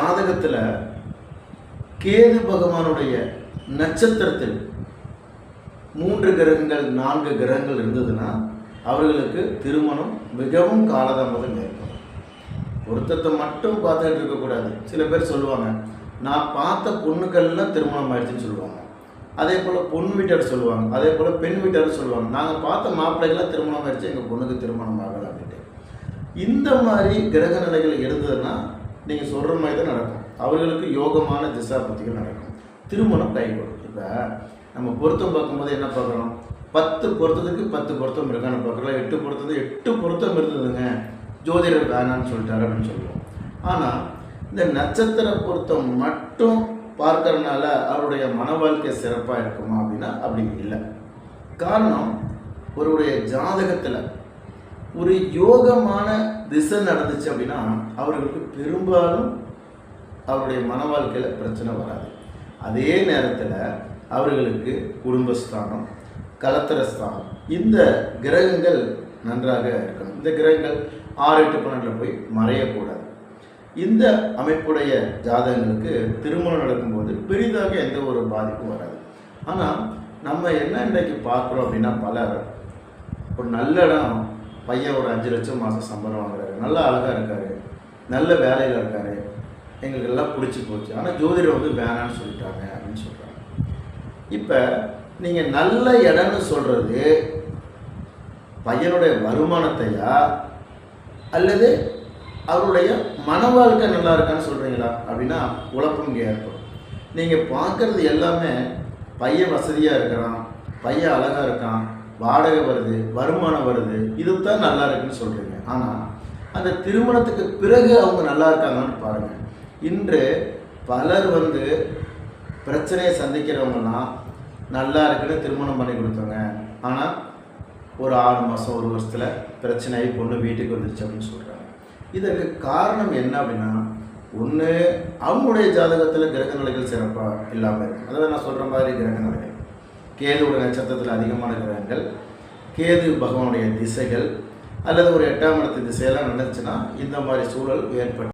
ஜாதகத்தில் கேது பகவானுடைய நட்சத்திரத்தில் 3 கிரகங்கள் 4 கிரகங்கள் இருந்ததுன்னா அவர்களுக்கு திருமணம் மிகவும் காலதாமதம் ஏற்படும். பொருத்தத்தை மட்டும் பார்த்துட்டு இருக்கக்கூடாது. சில பேர் சொல்லுவாங்க, நான் பார்த்த பொண்ணுக்கள்லாம் திருமணம் ஆயிடுச்சுன்னு சொல்லுவாங்க. அதே போல் பொண்ணு வீட்டார் சொல்லுவாங்க, அதே போல் பெண் வீட்டார் சொல்லுவாங்க, நாங்கள் பார்த்த மாப்பிள்ளைகள்லாம் திருமணம் ஆயிடுச்சு, எங்கள் பொண்ணுக்கு திருமணம் ஆகலை அப்படின்ட்டு. இந்த மாதிரி கிரக நிலைகள் இருந்ததுன்னா நீங்கள் சொல்கிற மாதிரி தான் நடக்கும். அவர்களுக்கு யோகமான திசாபத்திகள் நடக்கும், திருமணம் கைகூடும். இப்போ நம்ம பொருத்தம் பார்க்கும்போது என்ன பார்க்குறோம், 10 பொருத்தத்துக்கு 10 பொருத்தம் இருக்கான்னு பார்க்குறோம். 8 பொருத்தத்துக்கு 8 பொருத்தம் இருந்ததுங்க, ஜோதிடர் வேணான்னு சொல்லிட்டாரு அப்படின்னு சொல்லுவோம். ஆனால் இந்த நட்சத்திர பொருத்தம் மட்டும் பார்க்கறதுனால அவருடைய மன வாழ்க்கை சிறப்பாக இருக்குமா அப்படின்னா அப்படி இல்லை. காரணம், ஒருவருடைய ஜாதகத்தில் ஒரு யோகமான திசை நடந்துச்சு அப்படின்னா அவர்களுக்கு பெரும்பாலும் அவருடைய மன வாழ்க்கையில் பிரச்சனை வராது. அதே நேரத்தில் அவர்களுக்கு குடும்பஸ்தானம், கலத்திரஸ்தானம், இந்த கிரகங்கள் நன்றாக இருக்கணும். இந்த கிரகங்கள் 6, 8, 12 போய் மறையக்கூடாது. இந்த அமைப்புடைய ஜாதகங்களுக்கு திருமணம் நடக்கும்போது பெரிதாக எந்த ஒரு பாதிப்பும் வராது. ஆனால் நம்ம என்ன இன்றைக்கு பார்க்குறோம் அப்படின்னா, பலர் ஒரு நல்ல இடம், பையன் ஒரு 5 லட்சம் மாதம் சம்பளம் வாங்குறாரு, நல்லா அழகாக இருக்கார், நல்ல வேலையில் இருக்கார், எங்களுக்கு எல்லாம் பிடிச்சி போச்சு, ஆனால் ஜோதிடர் வந்து வேணான்னு சொல்லிட்டாங்க அப்படின்னு சொல்கிறாங்க. இப்போ நீங்கள் நல்ல இடம்னு சொல்கிறது பையனுடைய வருமானத்தையா அல்லது அவருடைய மன வாழ்க்கை நல்லா இருக்கான்னு சொல்கிறீங்களா அப்படின்னா குழப்பம் இங்கே ஏற்படும். நீங்கள் பார்க்குறது எல்லாமே பையன் வசதியாக இருக்கிறான், பையன் அழகாக இருக்கான், வாடகை வருது, வருமானம் வருது, இதுதான் நல்லா இருக்குன்னு சொல்கிறீங்க. ஆனால் அந்த திருமணத்துக்கு பிறகு அவங்க நல்லா இருக்காங்கன்னு பாருங்கள். இன்று பலர் வந்து பிரச்சனையை சந்திக்கிறவங்கலாம் நல்லா இருக்குன்னு திருமணம் பண்ணி கொடுத்தாங்க, ஆனால் ஒரு 6 மாதம் 1 வருஷத்தில் பிரச்சனையாகி பொண்ணு வீட்டுக்கு வந்துருச்சு அப்படின்னு சொல்கிறாங்க. இதற்கு காரணம் என்ன அப்படின்னா, ஒன்று அவங்களுடைய ஜாதகத்தில் கிரக நிலைகள் சிறப்பாக இல்லாமல் இருக்கும். அதாவது நான் சொல்கிற மாதிரி கிரக நிலைகள், கேதுவுடைய நட்சத்திரத்தில் அதிகமான கிரகங்கள், கேது பகவானுடைய திசைகள் அல்லது ஒரு 8ஆம் இடத்து திசையெல்லாம் நடந்துச்சுன்னா இந்த மாதிரி சூழல் ஏற்பட்டு